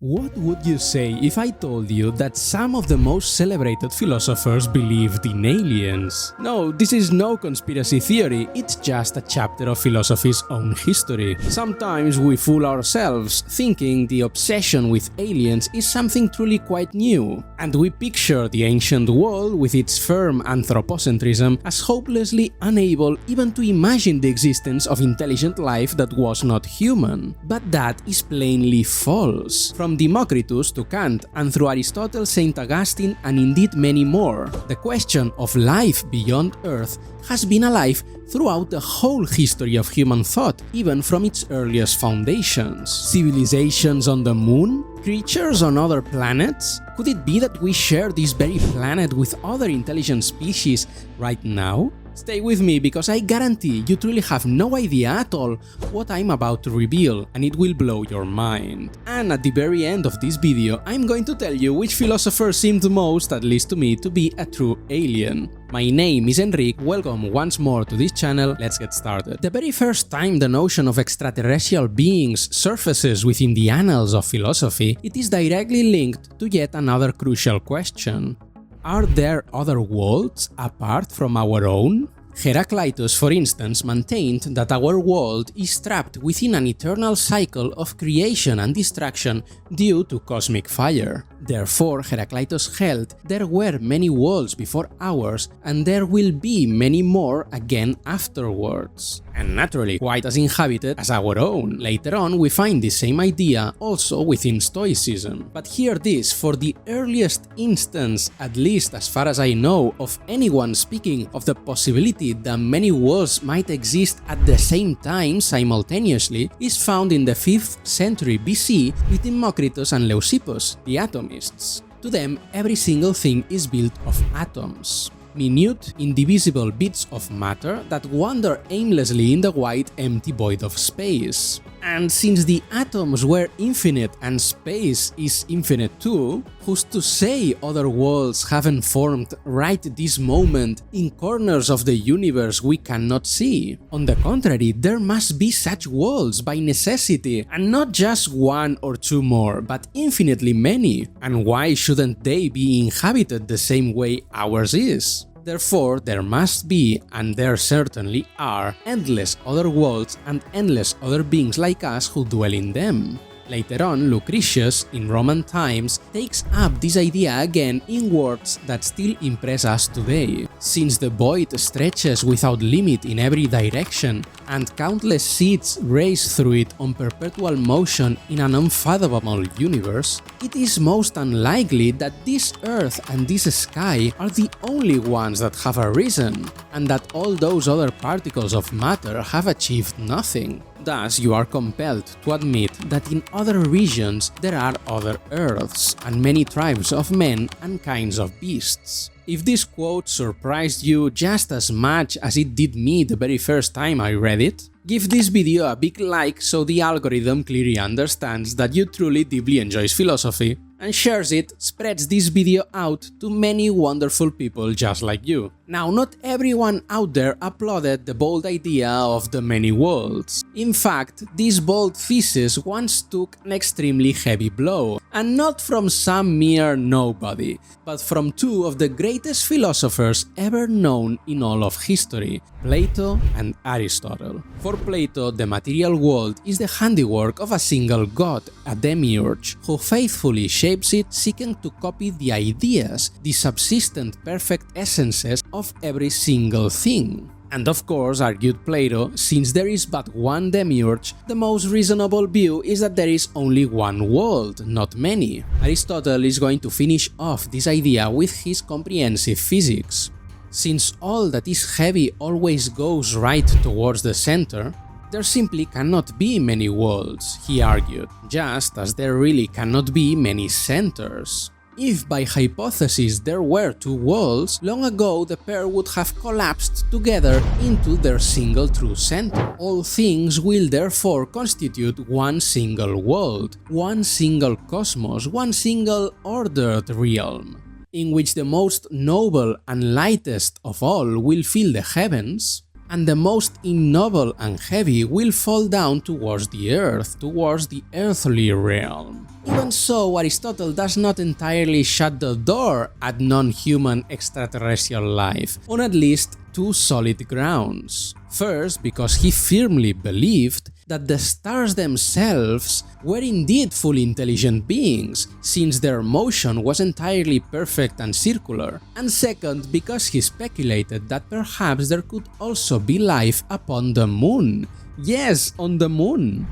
What would you say if I told you that some of the most celebrated philosophers believed in aliens? No, this is no conspiracy theory, it's just a chapter of philosophy's own history. Sometimes we fool ourselves, thinking the obsession with aliens is something truly quite new, and we picture the ancient world with its firm anthropocentrism as hopelessly unable even to imagine the existence of intelligent life that was not human. But that is plainly false. From Democritus to Kant, and through Aristotle, Saint Augustine, and indeed many more, the question of life beyond Earth has been alive throughout the whole history of human thought, even from its earliest foundations. Civilizations on the moon? Creatures on other planets? Could it be that we share this very planet with other intelligent species right now? Stay with me, because I guarantee you truly have no idea at all what I'm about to reveal, and it will blow your mind. And at the very end of this video, I'm going to tell you which philosopher seemed most, at least to me, to be a true alien. My name is Enrique, welcome once more to this channel, let's get started. The very first time the notion of extraterrestrial beings surfaces within the annals of philosophy, it is directly linked to yet another crucial question. Are there other worlds apart from our own? Heraclitus, for instance, maintained that our world is trapped within an eternal cycle of creation and destruction due to cosmic fire. Therefore, Heraclitus held there were many worlds before ours, and there will be many more again afterwards. And naturally, quite as inhabited as our own. Later on, we find the same idea also within Stoicism. But hear this, for the earliest instance, at least as far as I know, of anyone speaking of the possibility that many worlds might exist at the same time simultaneously, is found in the 5th century BC with Democritus and Leucippus, the atomists. To them, every single thing is built of atoms. Minute, indivisible bits of matter that wander aimlessly in the wide, empty void of space. And since the atoms were infinite and space is infinite too, who's to say other worlds haven't formed right this moment in corners of the universe we cannot see? On the contrary, there must be such worlds by necessity, and not just one or two more, but infinitely many. And why shouldn't they be inhabited the same way ours is? Therefore, there must be, and there certainly are, endless other worlds and endless other beings like us who dwell in them. Later on, Lucretius, in Roman times, takes up this idea again in words that still impress us today. Since the void stretches without limit in every direction, and countless seas race through it on perpetual motion in an unfathomable universe, it is most unlikely that this earth and this sky are the only ones that have arisen, and that all those other particles of matter have achieved nothing. Thus, you are compelled to admit that in other regions there are other earths, and many tribes of men and kinds of beasts. If this quote surprised you just as much as it did me the very first time I read it, give this video a big like so the algorithm clearly understands that you truly deeply enjoys philosophy, and shares it, spreads this video out to many wonderful people just like you. Now, not everyone out there applauded the bold idea of the many worlds. In fact, this bold thesis once took an extremely heavy blow, and not from some mere nobody, but from two of the greatest philosophers ever known in all of history, Plato and Aristotle. For Plato, the material world is the handiwork of a single god, a demiurge, who faithfully shapes it, seeking to copy the ideas, the subsistent perfect essences of every single thing. And of course, argued Plato, since there is but one demiurge, the most reasonable view is that there is only one world, not many. Aristotle is going to finish off this idea with his comprehensive physics. Since all that is heavy always goes right towards the center, there simply cannot be many worlds, he argued, just as there really cannot be many centers. If by hypothesis there were two worlds, long ago the pair would have collapsed together into their single true center. All things will therefore constitute one single world, one single cosmos, one single ordered realm, in which the most noble and lightest of all will fill the heavens, and the most ignoble and heavy will fall down towards the earth, towards the earthly realm. Even so, Aristotle does not entirely shut the door at non-human extraterrestrial life, on at least two solid grounds. First, because he firmly believed that the stars themselves were indeed fully intelligent beings, since their motion was entirely perfect and circular, and second, because he speculated that perhaps there could also be life upon the moon. Yes, on the moon!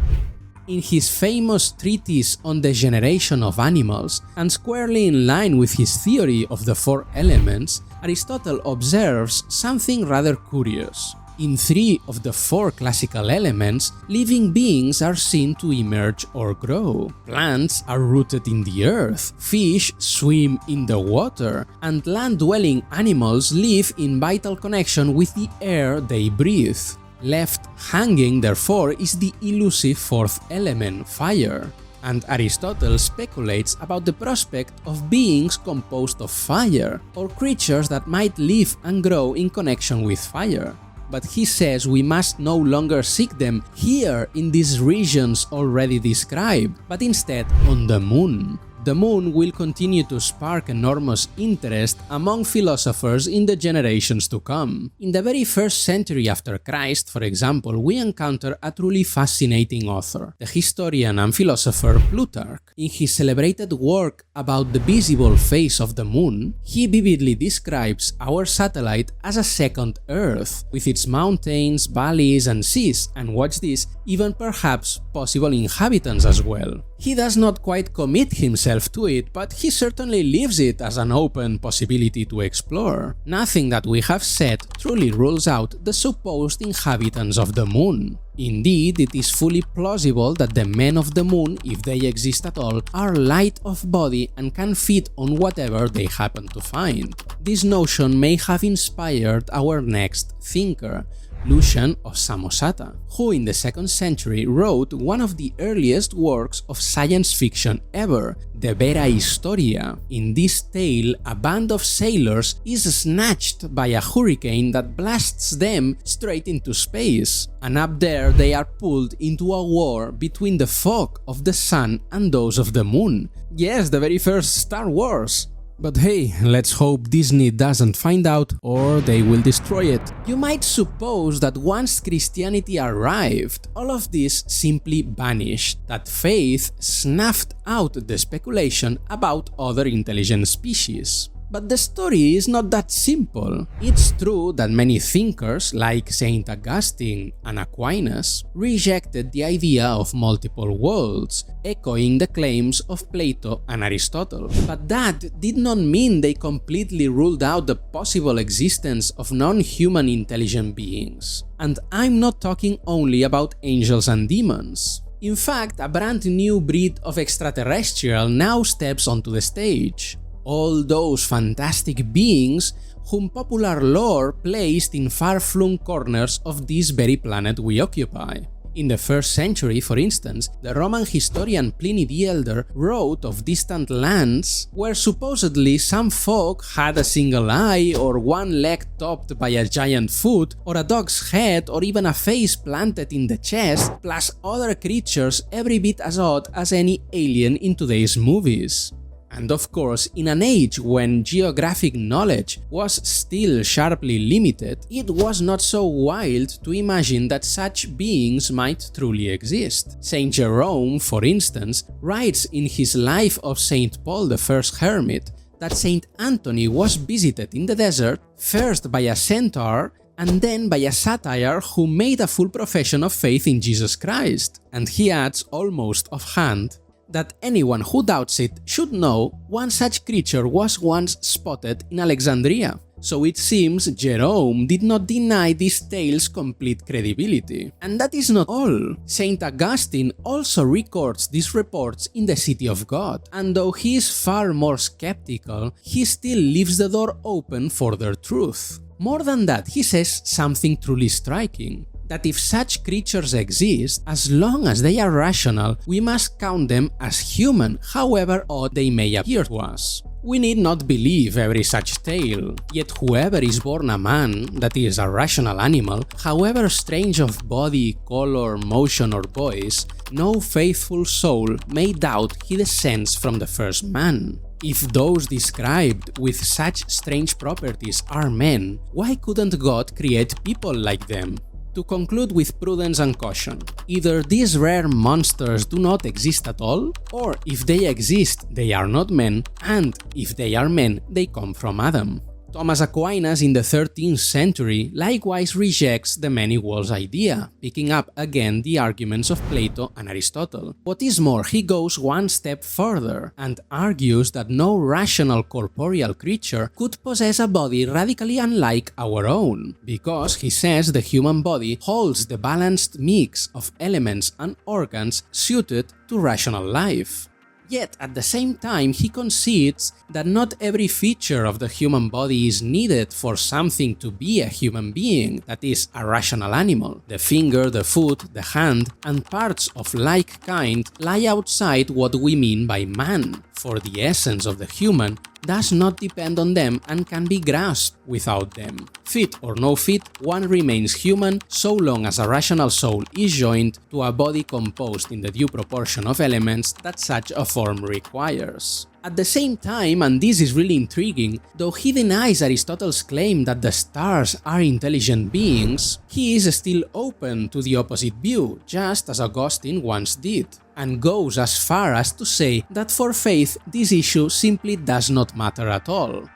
In his famous treatise on the generation of animals, and squarely in line with his theory of the four elements, Aristotle observes something rather curious. In three of the four classical elements, living beings are seen to emerge or grow. Plants are rooted in the earth, fish swim in the water, and land-dwelling animals live in vital connection with the air they breathe. Left hanging, therefore, is the elusive fourth element, fire. And Aristotle speculates about the prospect of beings composed of fire, or creatures that might live and grow in connection with fire. But he says we must no longer seek them here in these regions already described, but instead on the moon. The moon will continue to spark enormous interest among philosophers in the generations to come. In the very first century after Christ, for example, we encounter a truly fascinating author, the historian and philosopher Plutarch. In his celebrated work about the visible face of the moon, he vividly describes our satellite as a second Earth, with its mountains, valleys and seas, and watch this, even perhaps possible inhabitants as well. He does not quite commit himself to it, but he certainly leaves it as an open possibility to explore. Nothing that we have said truly rules out the supposed inhabitants of the moon. Indeed, it is fully plausible that the men of the moon, if they exist at all, are light of body and can feed on whatever they happen to find. This notion may have inspired our next thinker, Lucian of Samosata, who in the 2nd century wrote one of the earliest works of science fiction ever, the Vera Historia. In this tale, a band of sailors is snatched by a hurricane that blasts them straight into space, and up there they are pulled into a war between the folk of the sun and those of the moon. Yes, the very first Star Wars! But hey, let's hope Disney doesn't find out, or they will destroy it. You might suppose that once Christianity arrived, all of this simply vanished, that faith snuffed out the speculation about other intelligent species. But the story is not that simple. It's true that many thinkers, like Saint Augustine and Aquinas, rejected the idea of multiple worlds, echoing the claims of Plato and Aristotle. But that did not mean they completely ruled out the possible existence of non-human intelligent beings. And I'm not talking only about angels and demons. In fact, a brand new breed of extraterrestrial now steps onto the stage. All those fantastic beings whom popular lore placed in far-flung corners of this very planet we occupy. In the 1st century, for instance, the Roman historian Pliny the Elder wrote of distant lands where supposedly some folk had a single eye, or one leg topped by a giant foot, or a dog's head, or even a face planted in the chest, plus other creatures every bit as odd as any alien in today's movies. And of course, in an age when geographic knowledge was still sharply limited, it was not so wild to imagine that such beings might truly exist. Saint Jerome, for instance, writes in his Life of Saint Paul the First Hermit that Saint Anthony was visited in the desert first by a centaur and then by a satyr who made a full profession of faith in Jesus Christ. And he adds, almost offhand, that anyone who doubts it should know one such creature was once spotted in Alexandria. So it seems Jerome did not deny these tales complete credibility. And that is not all. Saint Augustine also records these reports in the City of God, and though he is far more skeptical, he still leaves the door open for their truth. More than that, he says something truly striking. That if such creatures exist, as long as they are rational, we must count them as human, however odd they may appear to us. We need not believe every such tale, yet whoever is born a man, that is a rational animal, however strange of body, color, motion or voice, no faithful soul may doubt he descends from the first man. If those described with such strange properties are men, why couldn't God create people like them? To conclude with prudence and caution, either these rare monsters do not exist at all, or if they exist, they are not men, and if they are men, they come from Adam. Thomas Aquinas in the 13th century likewise rejects the many worlds idea, picking up again the arguments of Plato and Aristotle. What is more, he goes one step further and argues that no rational corporeal creature could possess a body radically unlike our own, because he says the human body holds the balanced mix of elements and organs suited to rational life. Yet, at the same time, he concedes that not every feature of the human body is needed for something to be a human being, that is, a rational animal. The finger, the foot, the hand, and parts of like kind lie outside what we mean by man, for the essence of the human does not depend on them and can be grasped without them. Fit or no fit, one remains human so long as a rational soul is joined to a body composed in the due proportion of elements that such a form requires. At the same time, and this is really intriguing, though he denies Aristotle's claim that the stars are intelligent beings, he is still open to the opposite view, just as Augustine once did, and goes as far as to say that for faith this issue simply does not matter at all.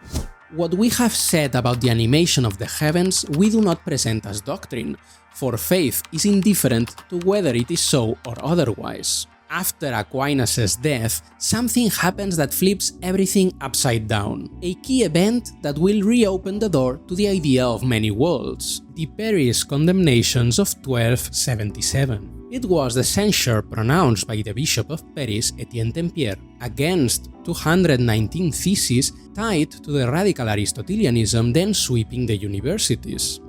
What we have said about the animation of the heavens we do not present as doctrine, for faith is indifferent to whether it is so or otherwise. After Aquinas' death, something happens that flips everything upside down, a key event that will reopen the door to the idea of many worlds, the Paris condemnations of 1277. It was the censure pronounced by the Bishop of Paris, Etienne Tempier, against 219 theses tied to the radical Aristotelianism then sweeping the universities.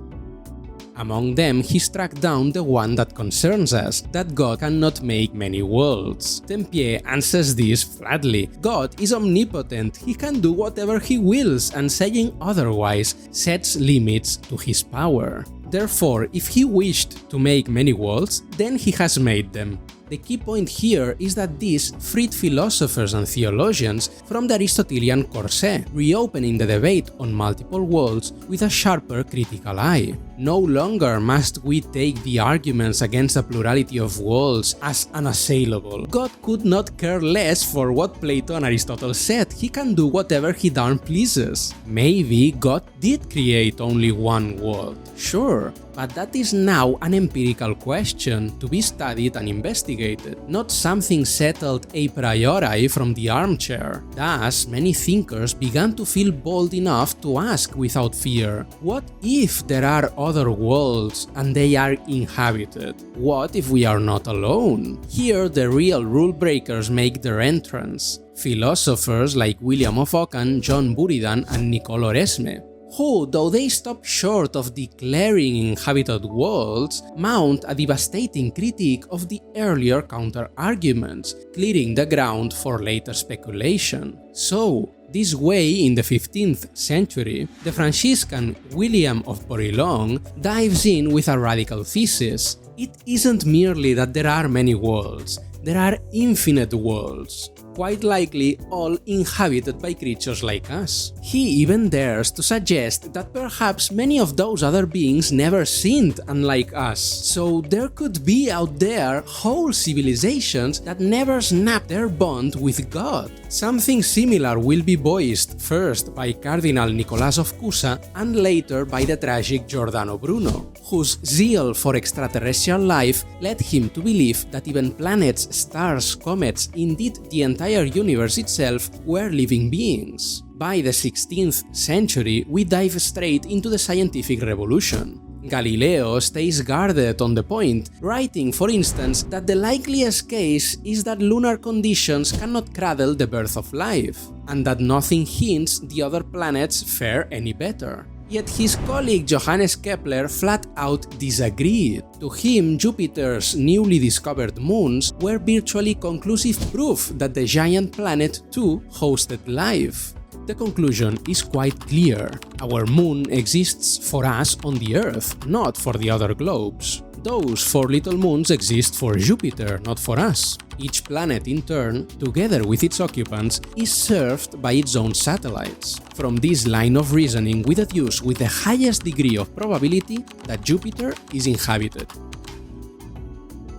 Among them, he struck down the one that concerns us, that God cannot make many worlds. Tempier answers this flatly. God is omnipotent, he can do whatever he wills, and saying otherwise sets limits to his power. Therefore, if he wished to make many worlds, then he has made them. The key point here is that this freed philosophers and theologians from the Aristotelian corset, reopening the debate on multiple worlds with a sharper critical eye. No longer must we take the arguments against the plurality of worlds as unassailable. God could not care less for what Plato and Aristotle said, he can do whatever he darn pleases. Maybe God did create only one world, sure, but that is now an empirical question to be studied and investigated, not something settled a priori from the armchair. Thus, many thinkers began to feel bold enough to ask without fear, what if there are other worlds and they are inhabited? What if we are not alone? Here the real rule breakers make their entrance. Philosophers like William of Ockham, John Buridan and Nicole Oresme, who, though they stop short of declaring inhabited worlds, mount a devastating critique of the earlier counter-arguments, clearing the ground for later speculation. So, this way, in the 15th century, the Franciscan William of Borillon dives in with a radical thesis. It isn't merely that there are many worlds, there are infinite worlds, quite likely all inhabited by creatures like us. He even dares to suggest that perhaps many of those other beings never sinned unlike us, so there could be out there whole civilizations that never snapped their bond with God. Something similar will be voiced first by Cardinal Nicolas of Cusa and later by the tragic Giordano Bruno, whose zeal for extraterrestrial life led him to believe that even planets, stars, comets, indeed the entire universe itself were living beings. By the 16th century, we dive straight into the scientific revolution. Galileo stays guarded on the point, writing, for instance, that the likeliest case is that lunar conditions cannot cradle the birth of life, and that nothing hints the other planets fare any better. Yet his colleague Johannes Kepler flat out disagreed. To him, Jupiter's newly discovered moons were virtually conclusive proof that the giant planet too hosted life. The conclusion is quite clear. Our moon exists for us on the Earth, not for the other globes. Those 4 little moons exist for Jupiter, not for us. Each planet, in turn, together with its occupants, is served by its own satellites. From this line of reasoning, we deduce with the highest degree of probability that Jupiter is inhabited.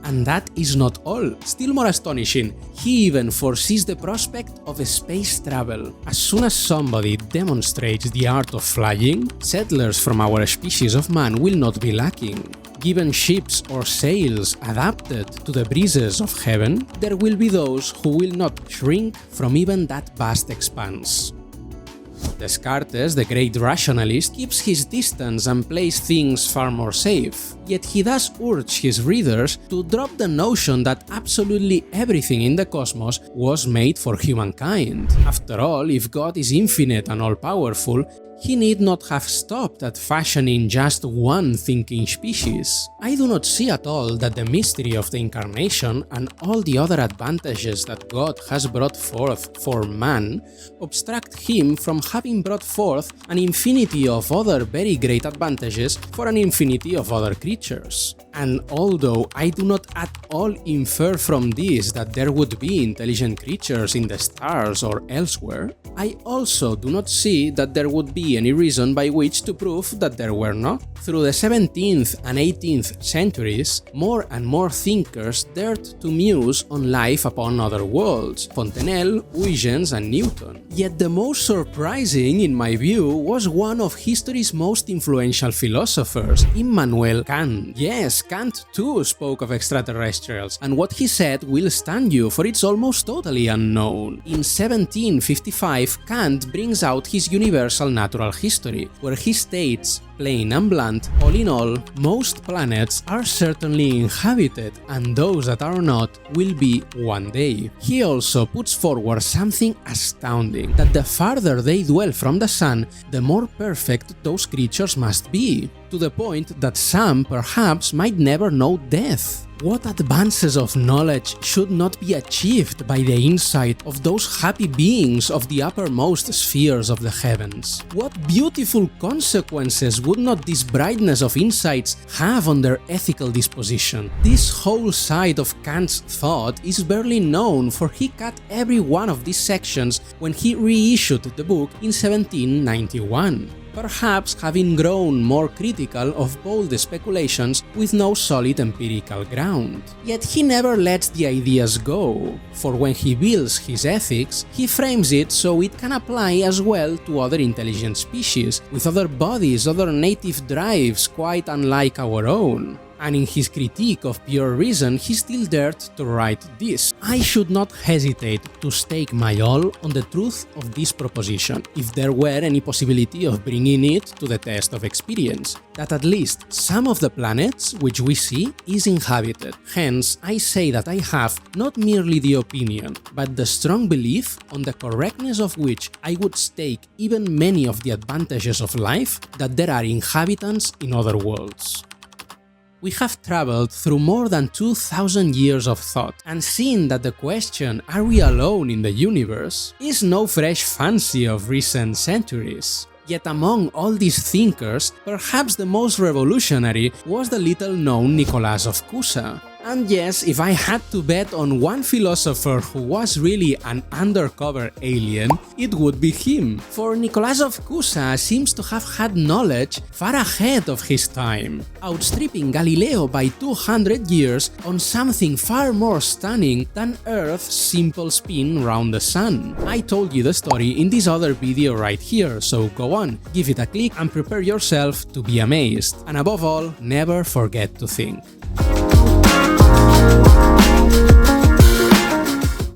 And that is not all. Still more astonishing, he even foresees the prospect of space travel. As soon as somebody demonstrates the art of flying, settlers from our species of man will not be lacking. Given ships or sails adapted to the breezes of heaven, there will be those who will not shrink from even that vast expanse. Descartes, the great rationalist, keeps his distance and plays things far more safe. Yet he does urge his readers to drop the notion that absolutely everything in the cosmos was made for humankind. After all, if God is infinite and all-powerful, he need not have stopped at fashioning just one thinking species. I do not see at all that the mystery of the incarnation and all the other advantages that God has brought forth for man obstruct him from having brought forth an infinity of other very great advantages for an infinity of other creatures. And although I do not at all infer from this that there would be intelligent creatures in the stars or elsewhere, I also do not see that there would be any reason by which to prove that there were not. Through the 17th and 18th centuries, more and more thinkers dared to muse on life upon other worlds, Fontenelle, Huygens and Newton. Yet the most surprising, in my view, was one of history's most influential philosophers, Immanuel Kant. Yes, Kant too spoke of extraterrestrials, and what he said will stand you, for it's almost totally unknown. In 1755, Kant brings out his universal natural history, where he states, plain and blunt, all in all, most planets are certainly inhabited, and those that are not will be one day. He also puts forward something astounding, that the farther they dwell from the sun, the more perfect those creatures must be, to the point that some perhaps might never know death. What advances of knowledge should not be achieved by the insight of those happy beings of the uppermost spheres of the heavens? What beautiful consequences would not this brightness of insights have on their ethical disposition? This whole side of Kant's thought is barely known, for he cut every one of these sections when he reissued the book in 1791. Perhaps having grown more critical of bold speculations with no solid empirical ground. Yet he never lets the ideas go, for when he builds his ethics, he frames it so it can apply as well to other intelligent species, with other bodies, other native drives quite unlike our own. And in his critique of pure reason, he still dared to write this: I should not hesitate to stake my all on the truth of this proposition, if there were any possibility of bringing it to the test of experience, that at least some of the planets which we see is inhabited. Hence, I say that I have not merely the opinion, but the strong belief on the correctness of which I would stake even many of the advantages of life, that there are inhabitants in other worlds. We have traveled through more than 2,000 years of thought, and seen that the question, are we alone in the universe, is no fresh fancy of recent centuries. Yet among all these thinkers, perhaps the most revolutionary was the little-known Nicolas of Cusa. And yes, if I had to bet on one philosopher who was really an undercover alien, it would be him. For Nicolas of Cusa seems to have had knowledge far ahead of his time, outstripping Galileo by 200 years on something far more stunning than Earth's simple spin round the sun. I told you the story in this other video right here, so go on, give it a click and prepare yourself to be amazed. And above all, never forget to think.